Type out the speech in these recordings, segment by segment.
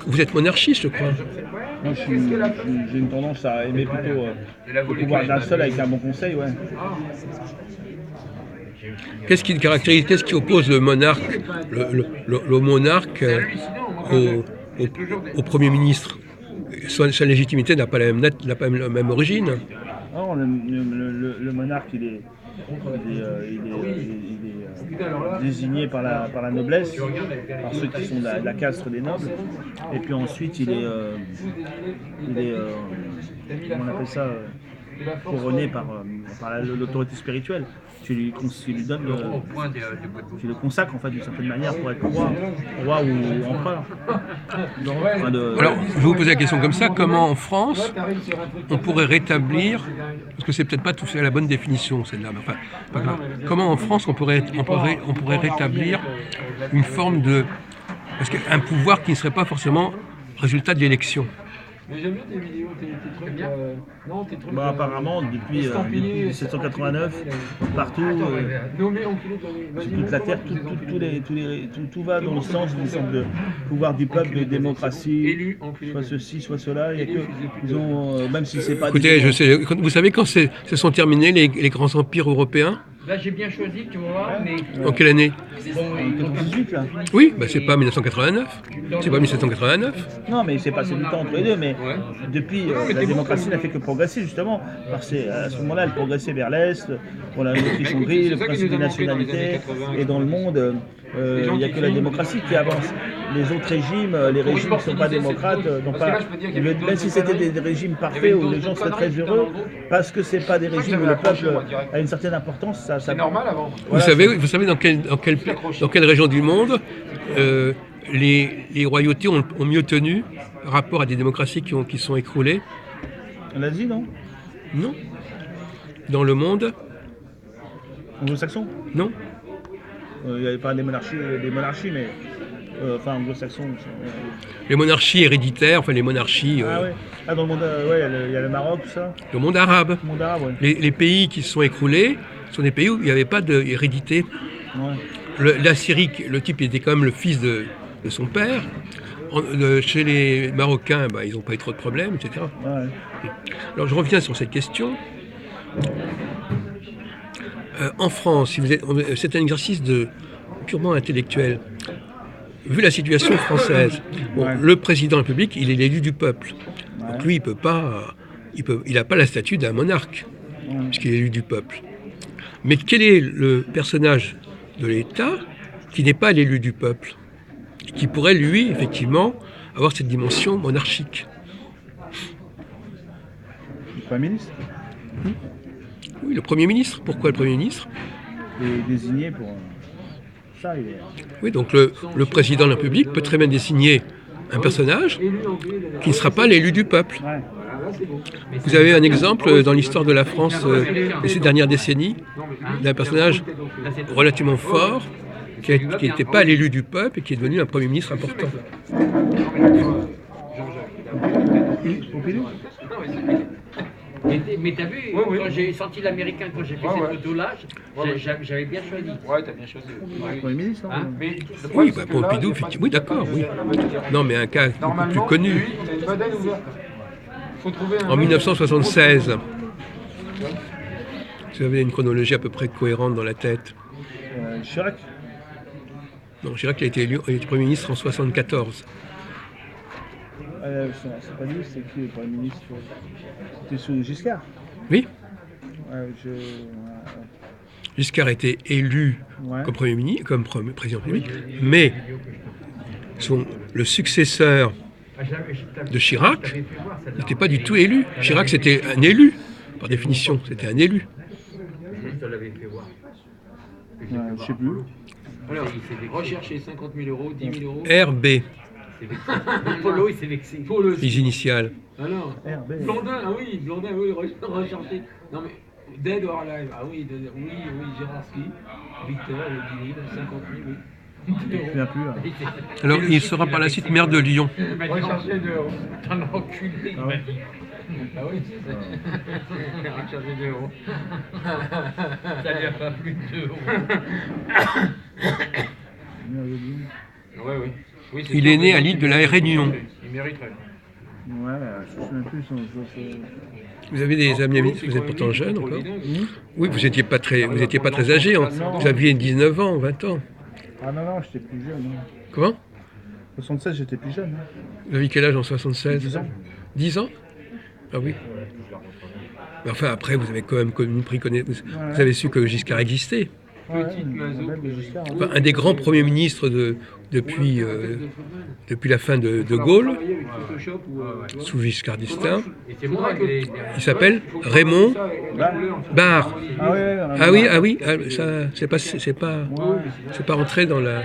Vous êtes monarchiste, je crois. Moi, j'ai une tendance à aimer plutôt le pouvoir d'un seul avec un bon conseil, ouais. Qu'est-ce qui le caractérise, qu'est-ce qui oppose le monarque, le monarque au, au, au Premier ministre? Sa légitimité n'a pas la même origine. Non, le monarque, il est désigné par la noblesse, par ceux qui sont de la caste des nobles. Et puis ensuite, comment on appelle ça, couronné par l'autorité spirituelle. Tu lui donnes tu le consacres en fait d'une certaine manière pour être roi ou empereur. Alors, je vais vous poser la question comme ça, comment en France on pourrait rétablir, parce que c'est peut-être pas tout à fait la bonne définition celle-là, mais enfin, pas grave. Comment en France on pourrait rétablir une forme de, parce qu'un pouvoir qui ne serait pas forcément résultat de l'élection? Mais j'aime bien tes vidéos, tes trucs. Non, tes trucs. Apparemment, depuis 1789, partout, sur toute la Terre, tout va dans le sens d'une sorte de pouvoir du peuple, de démocratie, soit ceci, soit cela. Il y a que, ils ont, même si c'est pas. Écoutez, vous savez quand se sont terminés les grands empires européens? Là, j'ai bien choisi, tu vois, mais... En quelle année? 18 là. Oui, bah c'est pas 1989. C'est pas 1789. Non, mais c'est passé du temps entre les deux. Mais depuis, la démocratie n'a fait que progresser justement. Parce que à ce moment-là, elle progressait vers l'Est. On a l'Autriche-Hongrie, le principe des nationalités. Et dans le monde, il n'y a que la démocratie qui avance. Les autres régimes, les régimes ne sont pas démocrates. Même si c'était des régimes parfaits où les gens seraient très heureux, parce que c'est pas des régimes où le peuple a une certaine importance. C'est normal avant. Vous savez dans quelle région du monde les royautés ont mieux tenu par rapport à des démocraties qui sont écroulées? En Asie, non? Non. Dans le monde? Anglo-saxon? Non. Il n'y avait pas des monarchies, mais enfin anglo-saxons. Les monarchies héréditaires, enfin les monarchies. Ah ouais. Ah, dans le monde, il y a le Maroc, tout ça. Le monde arabe. Le monde arabe, ouais. Les pays qui se sont écroulés sont des pays où il n'y avait pas d'hérédité. Ouais. La Syrie, le type était quand même le fils de son père. Chez les Marocains, bah, ils n'ont pas eu trop de problèmes, etc. Ouais. Alors je reviens sur cette question. En France, c'est un exercice purement intellectuel. Vu la situation française, le président de la République, il est l'élu du peuple. Donc lui, il n'a pas la statut d'un monarque, puisqu'il est élu du peuple. Mais quel est le personnage de l'État qui n'est pas l'élu du peuple et qui pourrait, lui, effectivement, avoir cette dimension monarchique? Le Premier ministre. Oui, le Premier ministre. Pourquoi le Premier ministre? Il est désigné pour ça. Oui, donc le président de la République peut très bien désigner un personnage qui ne sera pas l'élu du peuple. Ouais. Vous avez un exemple dans l'histoire de la France de ces dernières décennies d'un personnage relativement fort qui n'était pas l'élu du peuple et qui est devenu un Premier ministre important. Pompidou. Mais t'as vu, quand j'ai senti l'américain, quand j'ai fait cette photo-là, j'avais bien choisi. Ouais, t'as bien choisi. Premier ministre, non? Mais Oui, bah, Pompidou, effectivement. Oui, d'accord, oui. Non, mais un cas beaucoup plus connu. Lui, il a une bedaine ouverte. Faut trouver un En 1976, vous avez une chronologie à peu près cohérente dans la tête. Chirac. Non, Chirac il a été Premier ministre en 1974. C'est pas lui, c'est qui le Premier ministre? C'était sous Giscard. Oui, Ouais, Giscard a été élu comme Premier ministre, comme président de la République, mais le successeur de Chirac n'était pas du tout élu. Chirac, c'était un élu, par définition, c'était un élu. Je te l'avais fait voir. je sais plus. Alors, recherchez 50 000 euros, 10 000 euros. RB, Polo, il s'est vexé. Pour les initiales. Alors, RB. Blondin, oui, recherchez. Non mais, Dead or Alive, oui, Gérard Ski, Victor, le Guinée, 50 000, oui. Je ne souviens plus. Alors, il sera par la suite maire de Lyon. Recherchez 2 euros. T'en as enculé, il m'a dit. Ah oui, recherchez 2 euros. Ça lui a pas plu de 2 euros. Oui. Il est né à l'île de la Réunion. Il mériterait. Ouais, je me souviens plus. Vous avez des amis, vous êtes pourtant jeune encore. Oui, vous n'étiez pas très âgé. Hein. Vous aviez 19 ans, 20 ans. Ah non, j'étais plus jeune. Hein. Comment? 76, j'étais plus jeune. Hein. Vous avez quel âge en 76? 10 ans. 10 ans? Ah oui. Mais enfin, après, vous avez quand même pris connaissance. Vous avez su que Giscard existait. Enfin, un des grands premiers ministres depuis la fin de Gaulle, sous Giscard d'Estaing. Il s'appelle Raymond Barre. Ah oui, ça, c'est pas rentré dans la.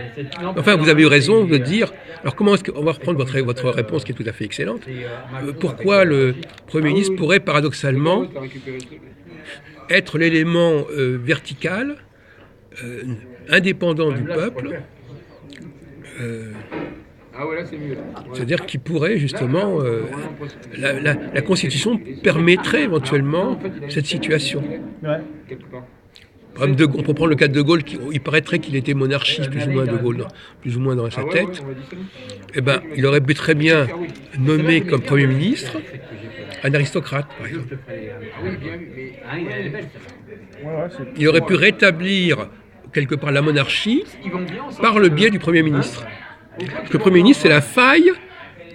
Enfin, vous avez eu raison de dire. Alors, comment est-ce qu'on va reprendre votre réponse qui est tout à fait excellente? Pourquoi le Premier ministre pourrait paradoxalement être l'élément vertical, indépendant du peuple, c'est-à-dire qu'il pourrait justement, la Constitution permettrait éventuellement cette situation. Ouais. On peut prendre le cas de Gaulle, il paraîtrait qu'il était monarchiste plus ou moins de Gaulle, plus ou moins dans sa tête. Eh ben, il aurait pu très bien nommer comme Premier ministre un aristocrate, par exemple. Il aurait pu rétablir quelque part la monarchie par le biais du Premier ministre. Parce que le Premier ministre, c'est la faille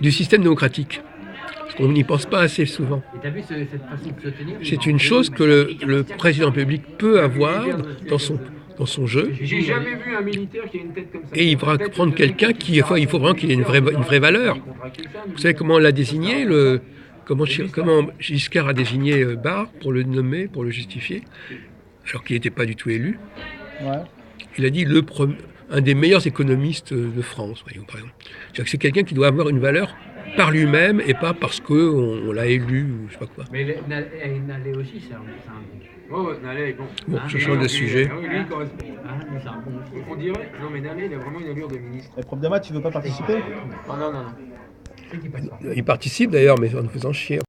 du système démocratique. On n'y pense pas assez souvent. C'est une chose que le président public peut avoir dans son jeu. J'ai jamais vu un militaire qui a une tête comme ça. Et il va prendre quelqu'un il faut vraiment qu'il ait une vraie valeur. Vous savez comment on l'a désigné, comment Giscard a désigné Barre pour le nommer, pour le justifier, alors qu'il n'était pas du tout élu. Ouais. Il a dit un des meilleurs économistes de France, voyons, par exemple. C'est-à-dire que c'est quelqu'un qui doit avoir une valeur par lui-même et pas parce qu'on l'a élu ou je sais pas quoi. Mais Nallet aussi, c'est un Oh, Nallet est bon. Bon, je change de sujet. Ah oui, lui, il correspond. On dirait. Non, mais Nallet, il a vraiment une allure de ministre. Le prof de maths, tu veux pas participer? Oh, non. Il participe d'ailleurs, mais en nous faisant chier.